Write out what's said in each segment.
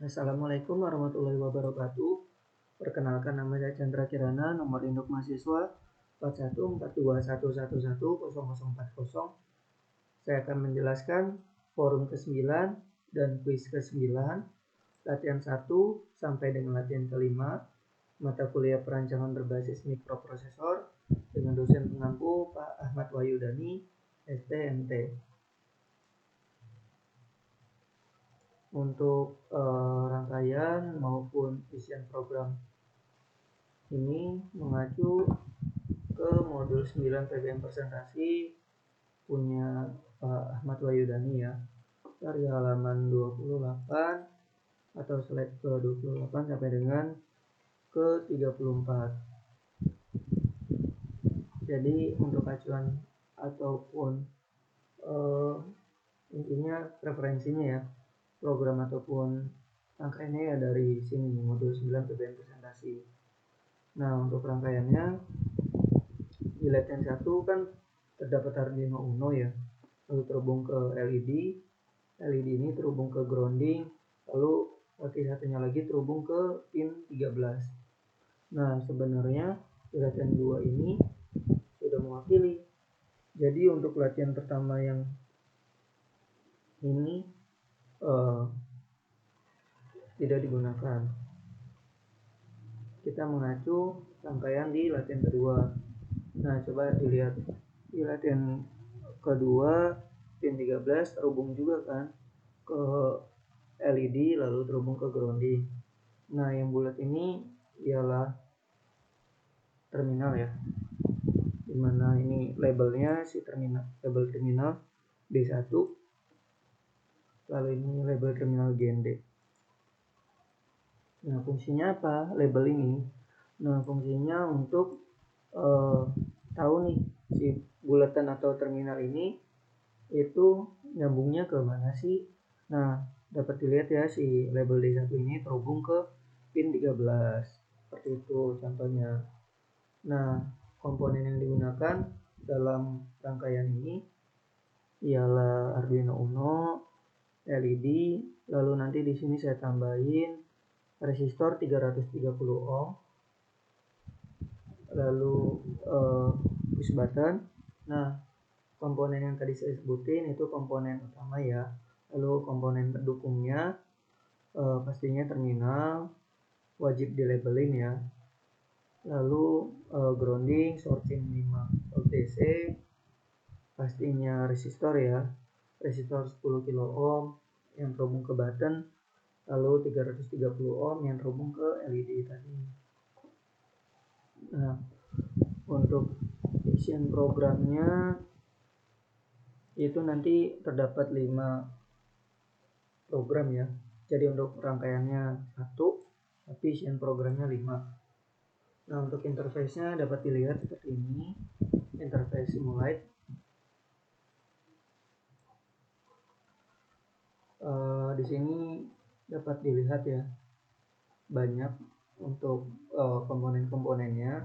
Assalamualaikum warahmatullahi wabarakatuh. Perkenalkan, nama saya Chandra Kirana, nomor induk mahasiswa 414211110040. Saya akan menjelaskan forum ke-9 dan kuis ke-9, latihan 1 sampai dengan latihan ke-5, mata kuliah perancangan berbasis mikroprosesor dengan dosen pengampu Pak Ahmad Wahyudani, STMT. Untuk rangkaian maupun isian program ini mengacu ke modul 9 PBM presentasi punya Pak Ahmad Wahyudani ya, dari halaman 28 atau slide ke 28 sampai dengan ke 34. Jadi untuk acuan ataupun intinya referensinya ya, program ataupun rangkaiannya ya dari sini, modul 9 PBM presentasi. Nah, untuk rangkaiannya di latihan 1 kan terdapat Arduino Uno ya, lalu terhubung ke LED ini terhubung ke grounding, lalu lagi satunya lagi terhubung ke pin 13. Nah, sebenarnya di latihan 2 ini sudah mewakili. Jadi untuk latihan pertama yang ini tidak digunakan. Kita mengacu rangkaian di latihan kedua. Nah, coba dilihat di latihan kedua pin 13 terhubung juga kan ke LED lalu terhubung ke grounding. Nah, yang bulat ini ialah terminal ya, dimana ini labelnya si terminal, label terminal D1, lalu ini label terminal GND. Nah, fungsinya apa label ini? Nah, fungsinya untuk tahu nih si bulatan atau terminal ini itu nyambungnya ke mana sih. Nah, dapat dilihat ya, si label D1 ini terhubung ke pin 13 seperti itu contohnya. Nah, komponen yang digunakan dalam rangkaian ini ialah Arduino Uno, LED, lalu nanti di sini saya tambahin resistor 330 ohm, lalu push button. Nah, komponen yang tadi saya sebutin itu komponen utama ya, lalu komponen pendukungnya pastinya terminal wajib di labelin ya, lalu grounding sourcing 5 volt DC, pastinya resistor ya, resistor 10 kilo ohm yang terhubung ke button, lalu 330 ohm yang terhubung ke LED tadi. Nah, untuk isian programnya itu nanti terdapat 5 program ya. Jadi untuk rangkaiannya 1, tapi isian programnya 5. Nah, untuk interface-nya dapat dilihat seperti ini, interface Simulite. Di sini dapat dilihat ya, banyak untuk komponen-komponennya.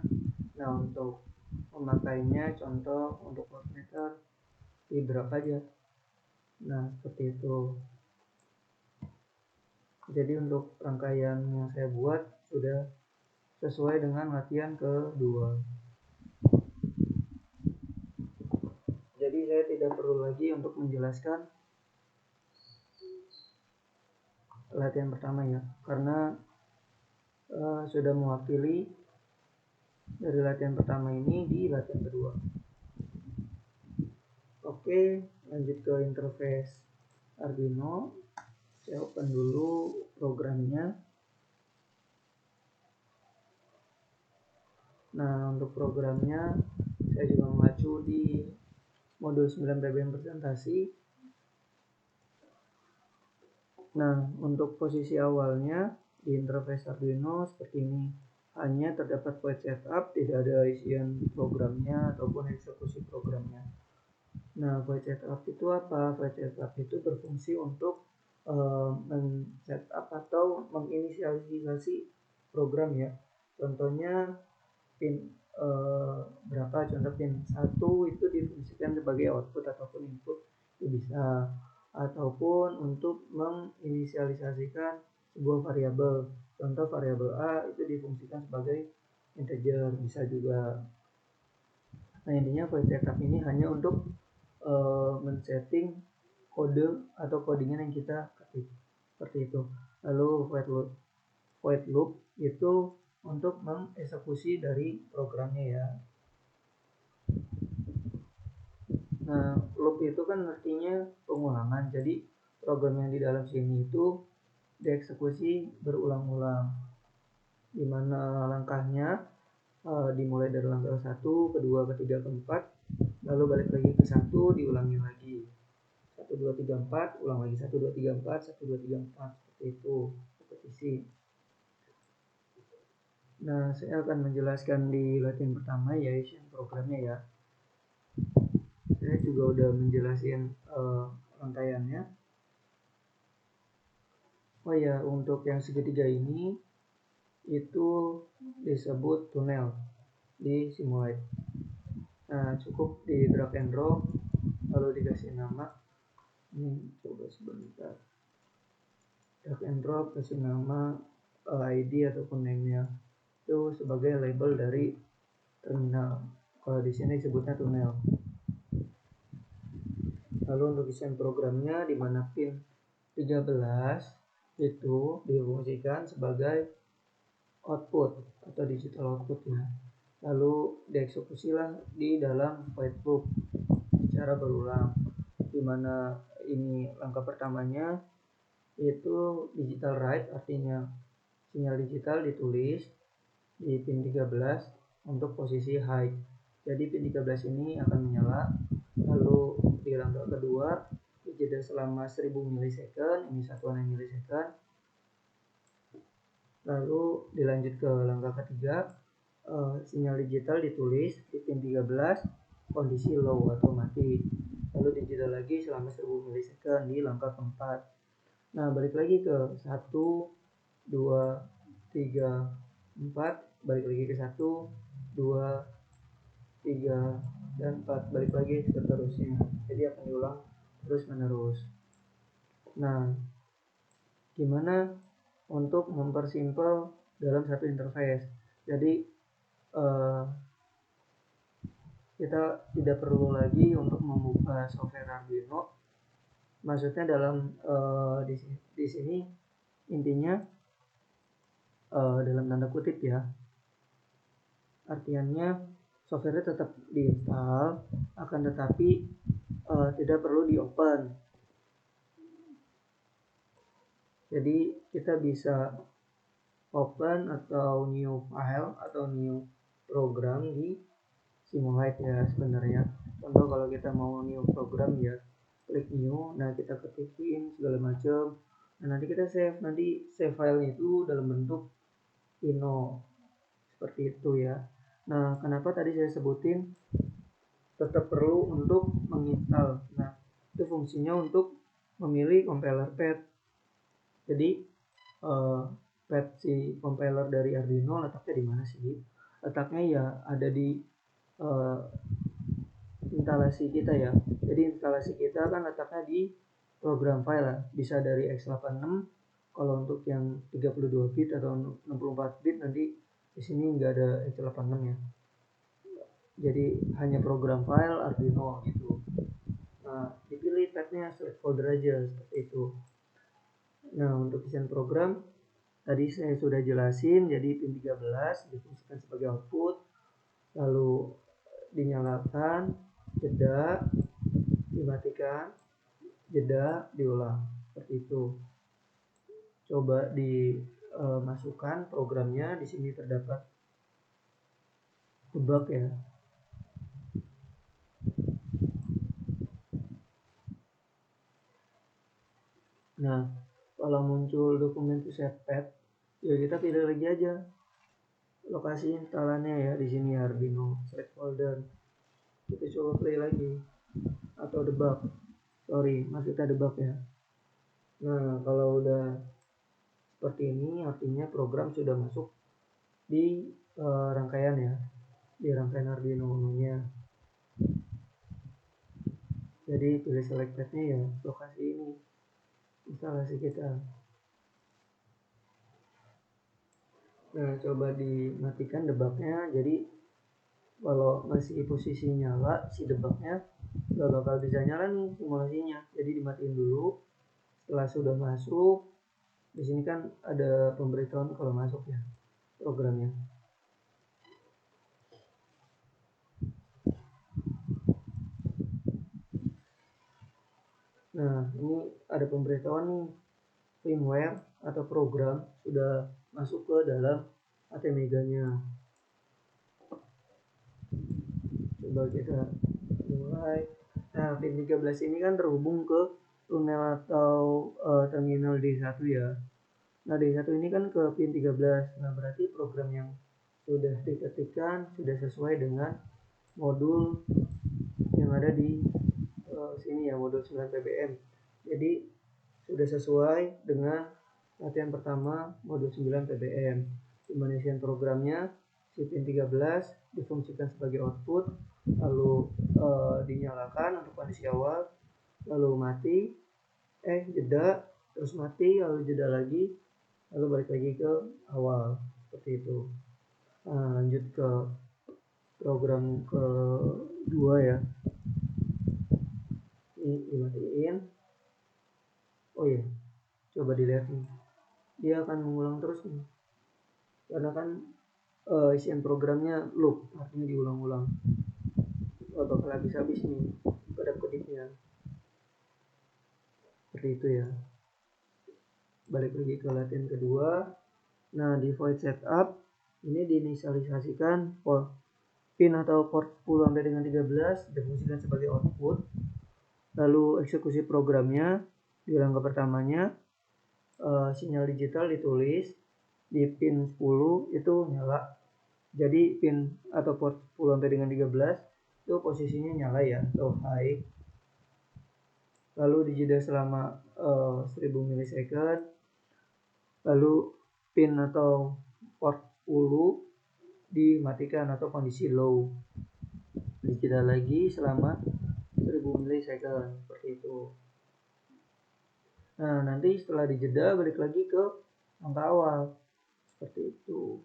Nah, untuk pemakainya contoh untuk voltmeter di berapa aja. Nah, seperti itu. Jadi untuk rangkaian yang saya buat sudah sesuai dengan latihan kedua. Jadi saya tidak perlu lagi untuk menjelaskan latihan pertama ya, karena sudah mewakili dari latihan pertama ini di latihan kedua. Oke, lanjut ke interface Arduino. Saya open dulu programnya. Nah, untuk programnya saya juga mengacu di modul 9 PBM presentasi. Nah, untuk posisi awalnya di interface Arduino seperti ini. Hanya terdapat void setup, tidak ada isian programnya ataupun eksekusi programnya. Nah, void setup itu apa? Void setup itu berfungsi untuk men-setup atau menginisialisasi program ya. Contohnya pin berapa, contoh pin 1 itu difungsikan sebagai output ataupun input itu bisa, ataupun untuk menginisialisasikan sebuah variabel. Contoh variabel A itu difungsikan sebagai integer, bisa juga. Nah, intinya void setup ini hanya untuk men-setting kode atau codingan yang kita ketik seperti itu. Lalu void loop itu untuk mengeksekusi dari programnya ya. Nah, loop itu kan artinya pengulangan. Jadi program yang di dalam sini itu dieksekusi berulang-ulang. Di mana langkahnya dimulai dari langkah 1, kedua, ketiga, keempat, lalu balik lagi ke 1, diulangi lagi. 1 2 3 4, ulang lagi 1 2 3 4, 1 2 3 4, seperti itu repetisi. Nah, saya akan menjelaskan di latihan pertama yaitu programnya ya. Saya juga udah menjelasin rangkaiannya. Oh ya, untuk yang segitiga ini itu disebut tunnel di Simulate. Nah, cukup di drag and drop lalu dikasih nama. Ini coba sebentar. Drag and drop, kasih nama ID ataupun name-nya itu sebagai label dari terminal. Kalau di sini disebutnya tunnel. Lalu untuk desain programnya di mana pin 13 itu difungsikan sebagai output atau digital output ya. Lalu dieksekusilah di dalam void loop secara berulang. Di mana ini langkah pertamanya itu digital write, artinya sinyal digital ditulis di pin 13 untuk posisi high. Jadi pin 13 ini akan menyala. Lalu di langkah kedua jeda selama 1000 milisecond, ini satuan milisecond. Lalu dilanjut ke langkah ketiga, sinyal digital ditulis di pin 13 kondisi low atau mati. Lalu dijeda lagi selama 1000 milisecond di langkah keempat. Nah, balik lagi ke 1, 2, 3, 4, balik lagi ke 1, 2, 3, dan 4, balik lagi seterusnya. Jadi akan diulang terus menerus. Nah, gimana untuk mempersimpel dalam satu interface? Jadi kita tidak perlu lagi untuk membuka software Arduino. Maksudnya dalam di sini intinya dalam tanda kutip ya, artiannya software tetap diinstal, akan tetapi tidak perlu di open. Jadi kita bisa open atau new file atau new program di Simulate ya sebenarnya. Contoh kalau kita mau new program ya klik new, nah kita ketikin segala macam. Nah, nanti kita save, nanti save file itu dalam bentuk Ino seperti itu ya. Nah, kenapa tadi saya sebutin tetap perlu untuk menginstal. Nah, itu fungsinya untuk memilih compiler path. Jadi path si compiler dari Arduino letaknya di mana sih? Letaknya ya ada di instalasi kita ya. Jadi instalasi kita kan letaknya di program file ya. Bisa dari x86. Kalau untuk yang 32 bit atau 64 bit nanti di sini nggak ada x86 ya. Jadi hanya program file Arduino gitu. Nah, dipilih pathnya select folder aja seperti itu. Nah, untuk desain program tadi saya sudah jelasin. Jadi pin 13 difungsikan sebagai output, lalu dinyalakan, jeda, dimatikan, jeda, diulang seperti itu. Coba dimasukkan programnya. Di sini terdapat debug ya. Nah, kalau muncul dokumen to set path, ya kita pilih lagi aja lokasi instalannya ya. Di sini Arduino select folder. Kita coba play lagi atau debug. Maksudnya debug ya. Nah, kalau udah seperti ini artinya program sudah masuk di rangkaian ya, di rangkaian Arduino Uno-nya. Jadi pilih select path-nya ya lokasi ini instalasi kita. Nah, coba dimatikan debugnya. Jadi kalau masih posisi nyala si debugnya nggak bakal bisa nyala nih simulasinya. Jadi dimatiin dulu. Setelah sudah masuk, di sini kan ada pemberitahuan kalau masuk ya programnya. Nah, ini ada pemberitahuan nih, firmware atau program sudah masuk ke dalam ATmega-nya. Coba kita mulai. Nah, pin 13 ini kan terhubung ke tunnel atau terminal D1 ya. Nah, D1 ini kan ke pin 13. Nah, berarti program yang sudah diketikkan sudah sesuai dengan modul yang ada di sini ya, modul 9 PBM. Jadi sudah sesuai dengan latihan pertama modul 9 PBM. Combination programnya si pin 13 difungsikan sebagai output, lalu dinyalakan untuk kondisi awal, lalu mati, jeda, terus mati, lalu jeda lagi, lalu balik lagi ke awal, seperti itu. Nah, lanjut ke program kedua ya. Ini dimatiin. Oh iya, coba dilihat nih, dia akan mengulang terus nih, karena kan isian programnya loop, artinya diulang-ulang, gak bakal habis-habis nih kedap-kedipnya, seperti itu ya. Balik lagi ke latihan kedua. Nah, di void setup ini diinisialisasikan pin atau port 10 sampai dengan 13 difungsikan sebagai output, lalu eksekusi programnya di langkah pertamanya sinyal digital ditulis di pin 10 itu nyala. Jadi pin atau port 10 sampai dengan 13 itu posisinya nyala ya, atau high. Lalu dijeda selama 1000 milisecond. Lalu pin atau port 10 dimatikan atau kondisi low. Dijeda lagi selama 1000 milisecond, seperti itu. Nah, nanti setelah dijeda balik lagi ke angka awal, seperti itu.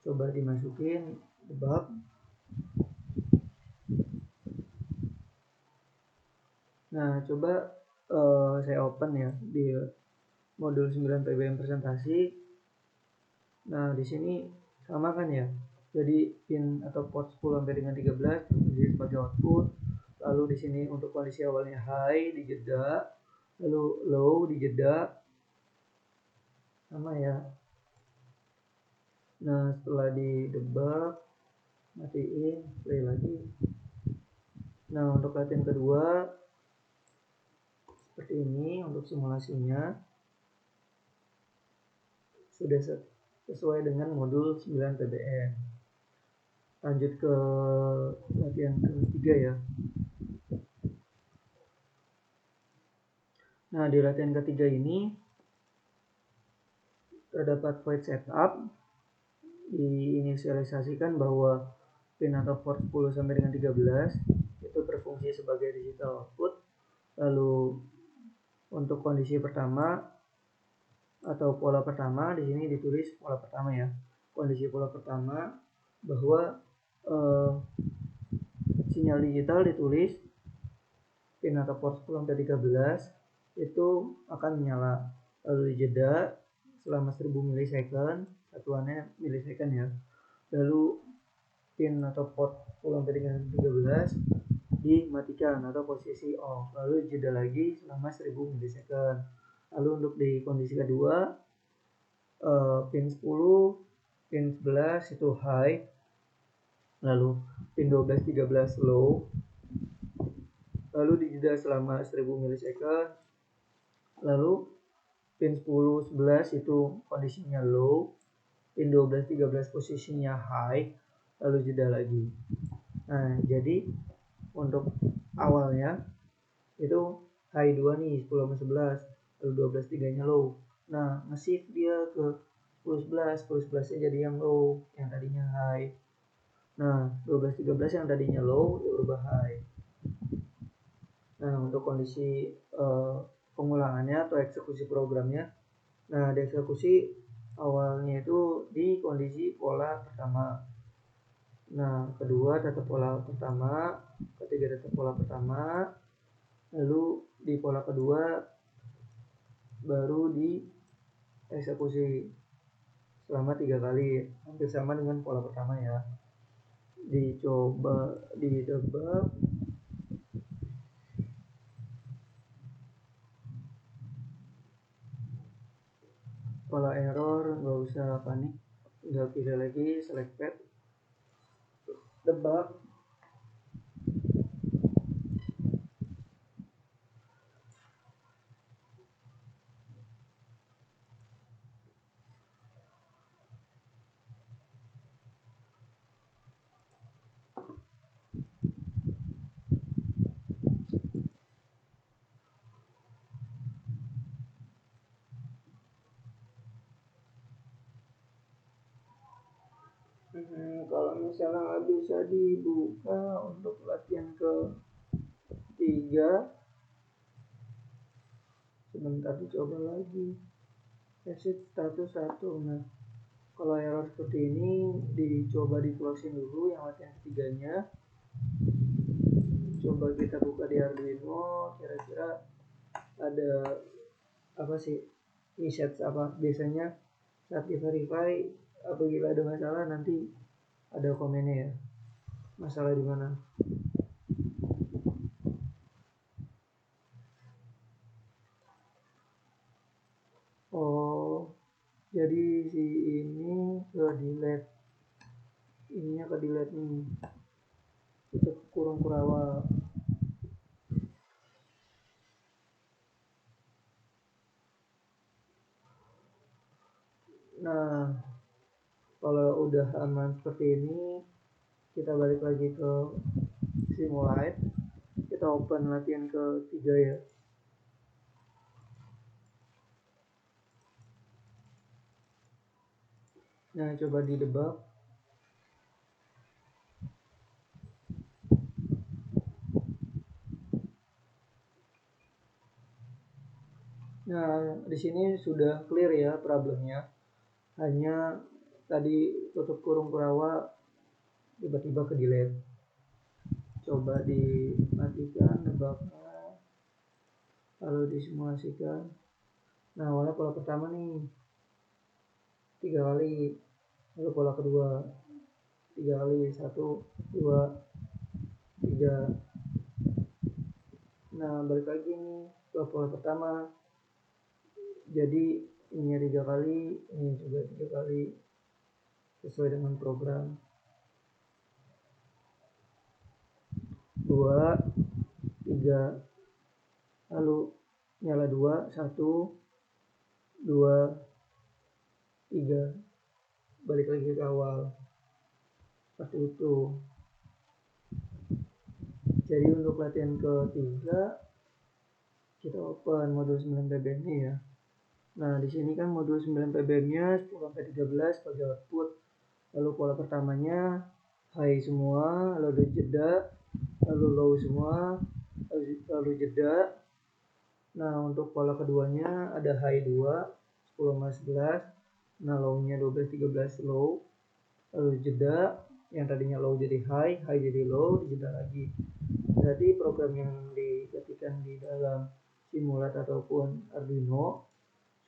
Coba dimasukin debug. Nah, coba saya open ya di modul 9 PBM presentasi. Nah, di sini sama kan ya. Jadi pin atau port 10 sampai dengan 13 jadi sebagai output. Lalu di sini untuk kondisi awalnya high dijeda, lalu low dijeda. Sama ya. Nah, setelah di debug, matiin, play lagi. Nah, untuk latihan kedua seperti ini untuk simulasinya. Sudah sesuai dengan modul 9 PBM. Lanjut ke latihan ketiga ya. Nah, di latihan ketiga ini terdapat void setup, diinisialisasikan bahwa pin atau port 10 sampai dengan 13 itu berfungsi sebagai digital output. Lalu untuk kondisi pertama atau pola pertama, di sini ditulis pola pertama ya. Kondisi pola pertama bahwa sinyal digital ditulis pin atau port 10 sampai 13 itu akan menyala, lalu dijeda selama 1000 milisecond, satuannya milisecond ya. Lalu pin atau port 10 sampai dengan 13 dimatikan atau posisi off, lalu jeda lagi selama 1000 milisecond. Lalu untuk di kondisi kedua pin 10, pin 11 itu high, lalu pin 12, 13 low, lalu dijeda selama 1000 milisecond. Lalu pin 10, 11 itu kondisinya low, pin 12, 13 posisinya high, lalu jeda lagi. Nah, jadi untuk awalnya itu high 2 nih, 10 sama 11, lalu 12, 3 nya low. Nah, nge-shift dia ke 10, 11, 10, 11 nya jadi yang low, yang tadinya high. Nah, 12, 13 yang tadinya low dia berubah high. Nah, untuk kondisi pengulangannya atau eksekusi programnya, nah dieksekusi awalnya itu di kondisi pola pertama. Nah, kedua tetap pola pertama, ketiga tetap pola pertama, lalu di pola kedua baru dieksekusi selama 3 kali, hampir sama dengan pola pertama ya. Dicoba didebak. Pola error, nggak usah panik, tinggal pilih lagi select pad, debak. Kalau misalnya nggak bisa dibuka untuk latihan ke-3, sebentar dicoba lagi. Exit status 1. Nah, kalau error seperti ini dicoba di closing dulu yang latihan ketiganya. Coba kita buka di Arduino, kira-kira ada apa sih, reset apa biasanya saat di verify. Apabila ada masalah nanti ada komennya ya, masalah di mana. Oh, jadi si ini ke delete, ininya ke delete nih, tutup kurung kurawal. Nah, kalau udah aman seperti ini, kita balik lagi ke Simulite, kita open latihan ke-3 ya. Nah, coba didebak. Nah, di sini sudah clear ya problemnya. Hanya tadi tutup kurung kurawa tiba-tiba ke delete. Coba dimatikan debaknya, lalu disimulasikan. Nah, awalnya pola pertama nih 3 kali, lalu pola kedua 3 kali, 1, 2, 3. Nah, balik lagi nih ke pola pertama, jadi ini 3 kali, ini juga 3 kali, sesuai dengan program. 2, 3, lalu nyala 2, 1, 2, 3, balik lagi ke awal, seperti itu. Jadi untuk latihan ke-3 kita open modul 9 ppm nya ya. Nah, di sini kan modul 9 ppm nya 10-13 sebagai output. Lalu pola pertamanya high semua, lalu jeda, lalu low semua, lalu jeda. Nah, untuk pola keduanya ada high 2, 10-11, nah low-nya 12-13 low, lalu jeda, yang tadinya low jadi high, high jadi low, jeda lagi. Berarti program yang diketikkan di dalam Simulat ataupun Arduino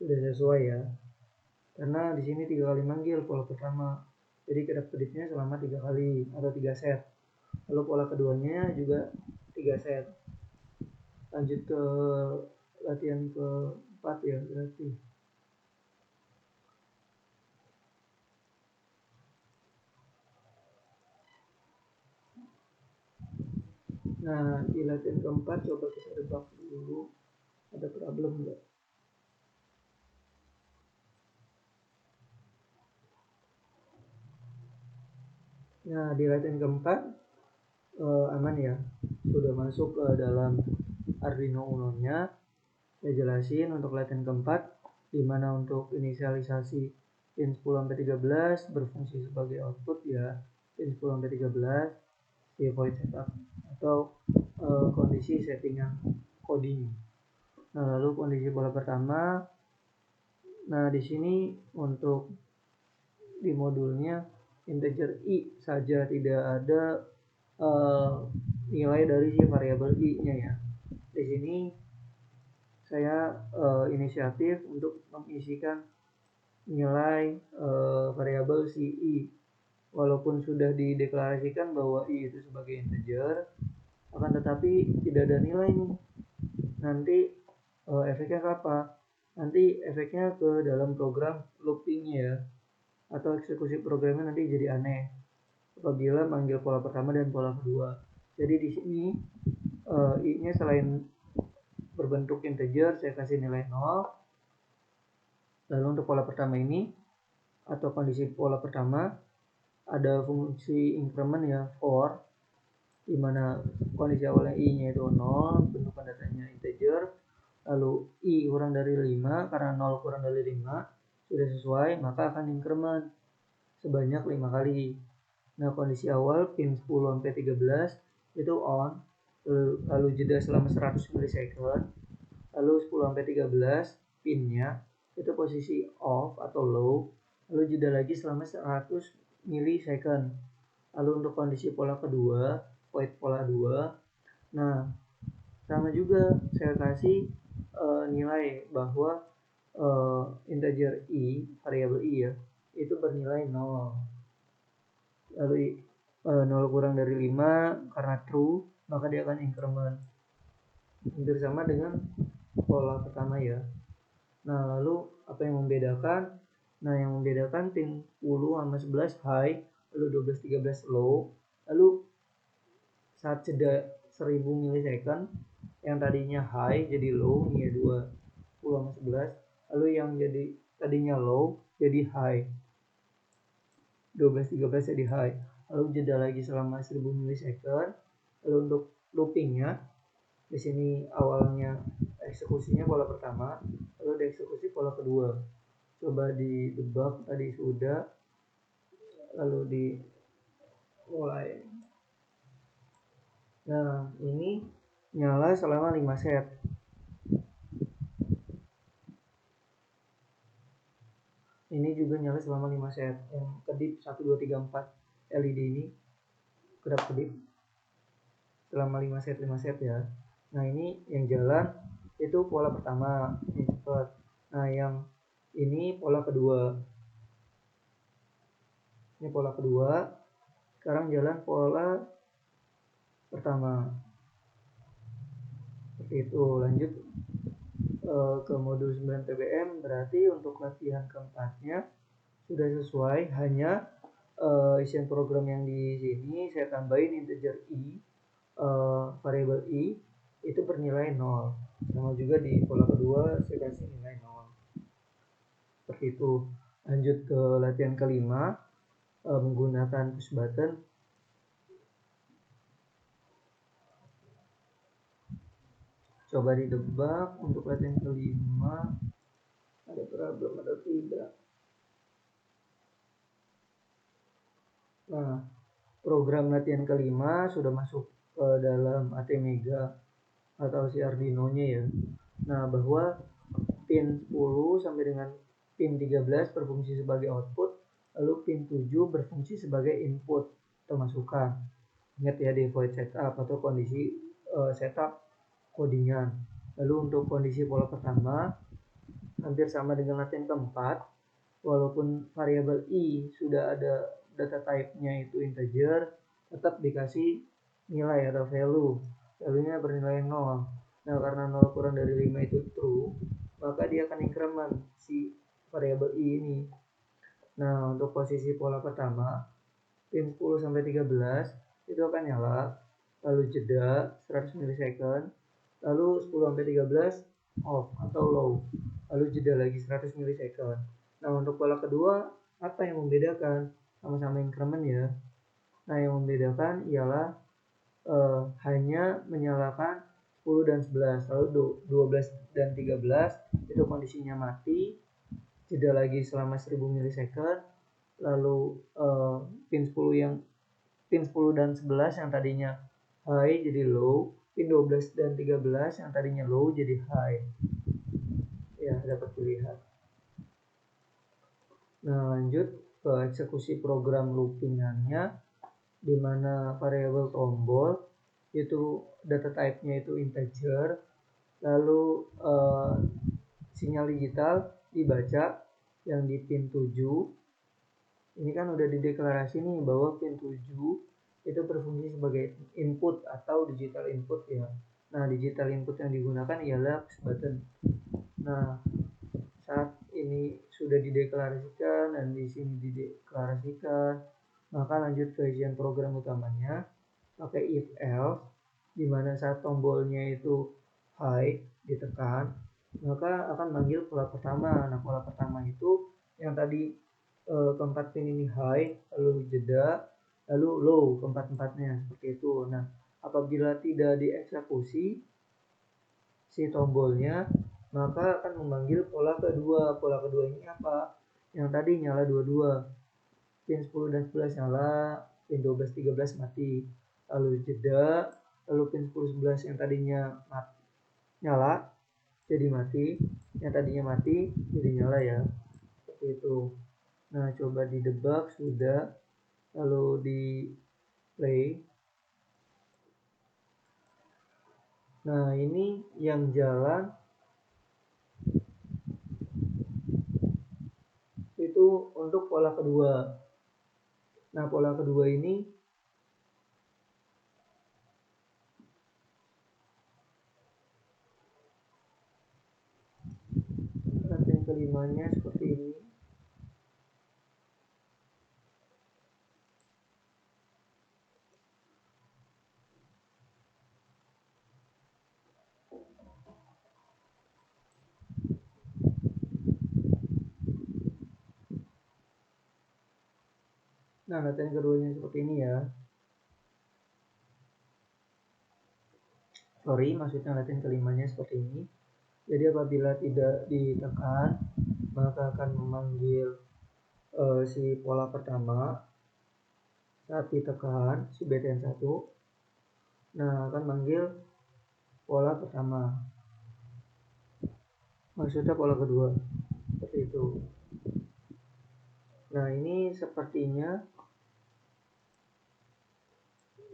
sudah sesuai ya. Karena di sini 3 kali manggil pola pertama. Jadi kedap-kedipnya selama 3 kali atau 3 set. Lalu pola keduanya juga 3 set. Lanjut ke latihan ke-4 ya berarti. Nah, di latihan ke-4 coba kita debak dulu ada problem enggak. Nah, di latihan ke-4 aman ya, sudah masuk ke dalam Arduino Uno-nya. Saya jelasin untuk latihan ke-4, dimana untuk inisialisasi pin 10-13 berfungsi sebagai output ya, pin 10-13 di void setup atau kondisi settingan coding. Nah, lalu kondisi pola pertama Nah, di sini untuk di modulnya integer i saja, tidak ada nilai dari si variabel i-nya ya. Di sini saya inisiatif untuk mengisikan nilai variabel si i, walaupun sudah dideklarasikan bahwa i itu sebagai integer, akan tetapi tidak ada nilai nih. Nanti efeknya apa? Nanti efeknya ke dalam program loopingnya ya, atau eksekusi programnya nanti jadi aneh apabila manggil pola pertama dan pola kedua. Jadi di sini i-nya selain berbentuk integer saya kasih nilai 0. Lalu untuk pola pertama ini atau kondisi pola pertama ada fungsi increment ya, for, di mana kondisi awalnya i-nya itu 0, bentukan datanya integer, lalu i kurang dari 5, karena 0 kurang dari 5 sudah sesuai, maka akan increment sebanyak 5 kali. Nah, kondisi awal pin 10 sampai 13 itu on, lalu jeda selama 100 milisecond, lalu 10 sampai 13 pinnya itu posisi off atau low, lalu jeda lagi selama 100 milisecond. Lalu untuk kondisi pola kedua, void pola 2, nah sama juga saya kasih nilai bahwa integer i, variabel i ya, itu bernilai 0. Lalu 0 kurang dari 5 karena true, maka dia akan increment. Hampir sama dengan pola pertama ya. Nah, lalu apa yang membedakan? Nah, yang membedakan pin 10 sama 11 high, lalu 12 13 low. Lalu saat jeda 1000 milisecond, yang tadinya high jadi low, ini ya 20 sama 11. Lalu yang jadi tadinya low jadi high. 12 13 jadi high. Lalu jeda lagi selama 1000 milisecond. Lalu untuk loopingnya, di sini awalnya eksekusinya pola pertama, lalu dieksekusi pola kedua. Coba di debug tadi sudah, lalu dimulai. Nah, ini nyala selama 5 set. Ini juga nyala selama 5 set. Yang kedip 1 2 3 4 LED ini kedap-kedip selama 5 set ya. Nah, ini yang jalan itu pola pertama, ini cepat. Nah, yang ini pola kedua. Ini pola kedua. Sekarang jalan pola pertama. Seperti itu. Lanjut ke modul 9 TBM, berarti untuk latihan keempatnya sudah sesuai, hanya isian program yang di sini saya tambahin integer i, variabel i itu bernilai 0. Sama juga di pola kedua saya kasih nilai 0. Seperti itu. Lanjut ke latihan kelima, menggunakan push button. Coba didebak untuk latihan kelima ada problem atau tidak. Nah, program latihan kelima sudah masuk ke dalam ATmega atau si Arduino-nya ya. Nah, bahwa pin 10 sampai dengan pin 13 berfungsi sebagai output, lalu pin 7 berfungsi sebagai input atau masukan. Ingat ya di void setup atau kondisi setup codingan. Lalu untuk kondisi pola pertama hampir sama dengan latihan keempat, walaupun variabel i sudah ada data type-nya itu integer, tetap dikasih nilai atau value-nya bernilai 0. Nah, karena 0 kurang dari 5 itu true, maka dia akan increment si variabel i ini. Nah, untuk posisi pola pertama, pin 10 sampai 13 itu akan nyala, lalu jeda 100 milisecond, lalu 10 sampai 13 off atau low, lalu jeda lagi 100 milisecond. Nah, untuk pola kedua apa yang membedakan? Sama-sama increment ya. Nah, yang membedakan ialah hanya menyalakan 10 dan 11, lalu 12 dan 13 itu kondisinya mati, jeda lagi selama 1000 milisecond, lalu pin 10 dan 11 yang tadinya high jadi low, pin 12 dan 13 yang tadinya low jadi high. Ya, dapat dilihat. Nah, lanjut ke eksekusi program loopingannya, di mana variabel tombol itu data type-nya itu integer, lalu sinyal digital dibaca yang di pin 7. Ini kan udah dideklarasi nih bahwa pin 7 itu berfungsi sebagai input atau digital input ya. Nah, digital input yang digunakan ialah push button. Nah, saat ini sudah dideklarasikan dan di sini dideklarasikan, maka lanjut ke ujian program utamanya pakai if else, di mana saat tombolnya itu high ditekan, maka akan manggil pola pertama. Nah, pola pertama itu yang tadi keempat pin ini high, lalu jeda, lalu low keempat-empatnya seperti itu. Nah, apabila tidak dieksekusi si tombolnya, maka akan memanggil pola kedua. Pola kedua ini apa? Yang tadi nyala dua-dua, pin 10 dan 11 nyala, pin 12 13 mati, lalu jeda, lalu pin 10 11 yang tadinya nyala jadi mati, yang tadinya mati jadi nyala ya, seperti itu. Nah, coba di debug sudah, lalu di play. Nah, ini yang jalan itu untuk pola kedua. Nah, pola kedua ini nanti yang kelimanya seperti ini. Nah, latihan keduanya seperti ini ya. Sorry, maksudnya latihan kelimanya seperti ini. Jadi apabila tidak ditekan, maka akan memanggil si pola pertama. Saat ditekan si BTN1, nah akan manggil pola pertama. Maksudnya pola kedua. Seperti itu. Nah, ini sepertinya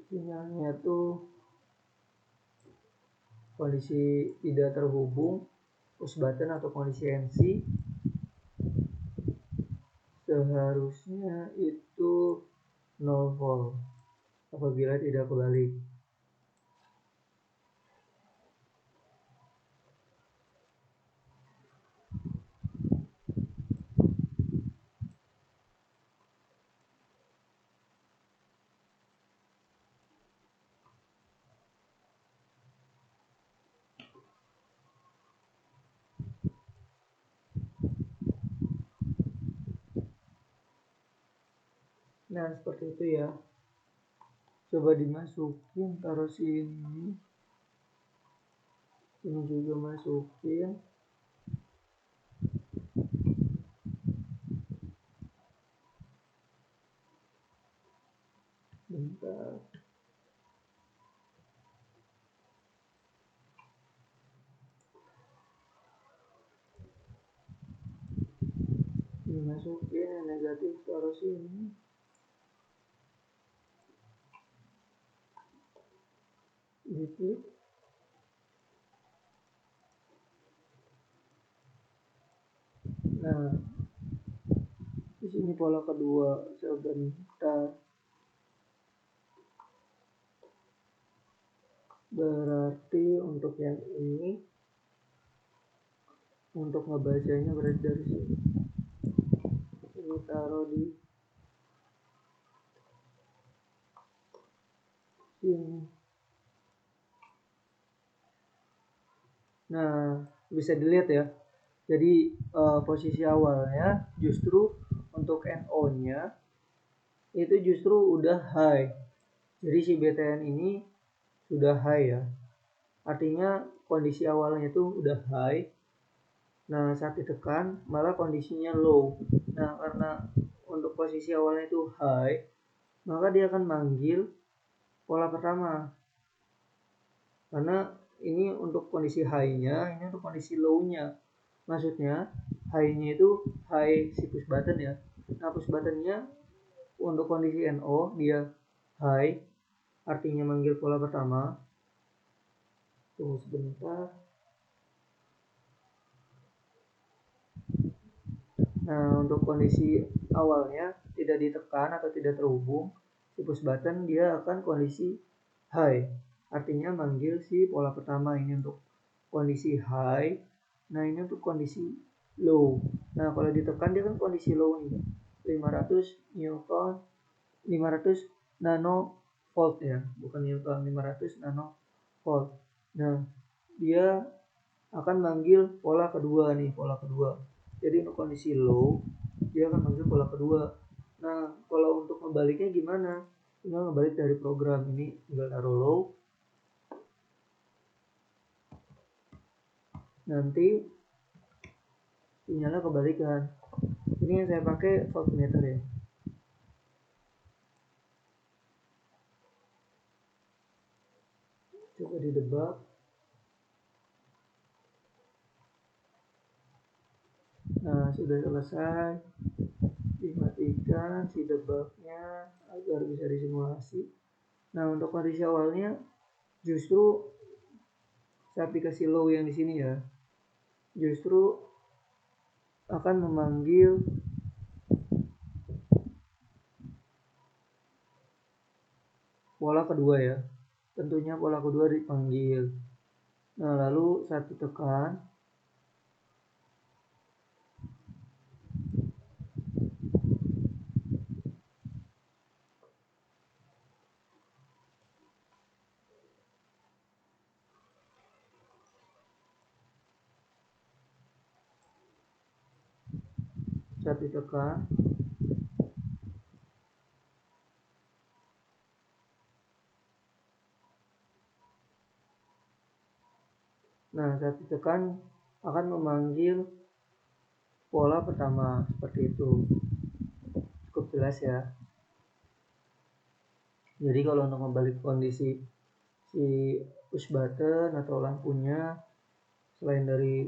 sinyalnya tuh kondisi tidak terhubung, push button atau kondisi NC. Seharusnya itu 0 volt apabila tidak kebalik. Nah, seperti itu ya. Coba dimasukin, taruh sini. Ini juga masukin. Bentar. Dimasukin yang negatif, taruh sini. Gitu. Nah, di sini pola kedua sebentar. Berarti untuk yang ini, untuk ngebacanya berarti dari sini. Ini taruh di sini. Nah, bisa dilihat ya. Jadi posisi awalnya justru untuk NO-nya itu justru udah high. Jadi si BTN ini sudah high ya. Artinya kondisi awalnya itu udah high. Nah, saat ditekan malah kondisinya low. Nah, karena untuk posisi awalnya itu high, maka dia akan manggil pola pertama. Karena ini untuk kondisi high-nya, ini untuk kondisi low-nya. Maksudnya high-nya itu high si push button ya. Nah push buttonnya untuk kondisi NO dia high, artinya manggil pola pertama. Tunggu sebentar. Nah untuk kondisi awalnya tidak ditekan atau tidak terhubung, si push button dia akan kondisi high, artinya manggil si pola pertama. Ini untuk kondisi high. Nah ini untuk kondisi low. Nah kalau ditekan dia kan kondisi low nih, 500 newton 500 nanovolt ya, bukan newton, 500 nanovolt. Nah dia akan manggil pola kedua nih, pola kedua. Jadi untuk kondisi low dia akan manggil pola kedua. Nah kalau untuk membaliknya gimana? Tinggal ngebalik dari program ini, tinggal taruh low, nanti sinyalnya kebalikan. Ini yang saya pakai voltmeter ya. Coba didebak. Nah sudah selesai, dimatikan si debaknya agar bisa disimulasi. Nah untuk kondisi awalnya justru saya aplikasi low yang di sini ya, justru akan memanggil pola kedua ya. Tentunya pola kedua dipanggil. Nah lalu saat ditekan, saat ditekan akan memanggil pola pertama seperti itu. Cukup jelas ya. Jadi kalau untuk membalik kondisi si push button atau lampunya, selain dari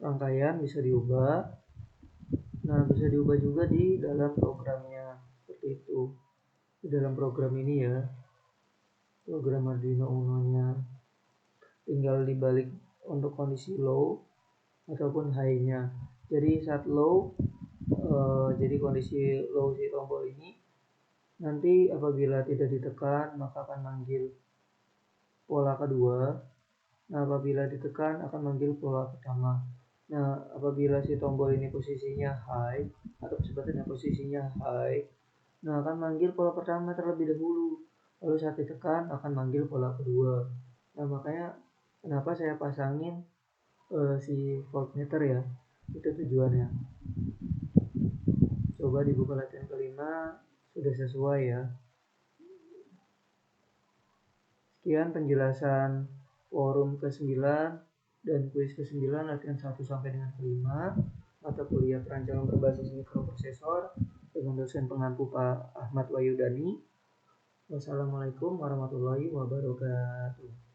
rangkaian bisa diubah. Nah bisa diubah juga di dalam programnya seperti itu. Di dalam program ini ya, program Arduino Uno nya, tinggal dibalik untuk kondisi low ataupun high nya. Jadi saat low, jadi kondisi low si tombol ini nanti apabila tidak ditekan maka akan manggil pola kedua. Nah apabila ditekan akan manggil pola pertama. Nah apabila si tombol ini posisinya high atau sebetulnya posisinya high, nah akan manggil pola pertama terlebih dahulu, lalu saat ditekan akan manggil pola kedua. Nah makanya kenapa saya pasangin si voltmeter ya, itu tujuannya. Coba dibuka latihan kelima, sudah sesuai ya. Sekian penjelasan forum ke-9 dan kuis ke-9 latihan 1 sampai dengan ke-5 mata kuliah perancangan berbasis mikroprosesor dengan dosen pengampu Pak Ahmad Wahyudani. Wassalamualaikum warahmatullahi wabarakatuh.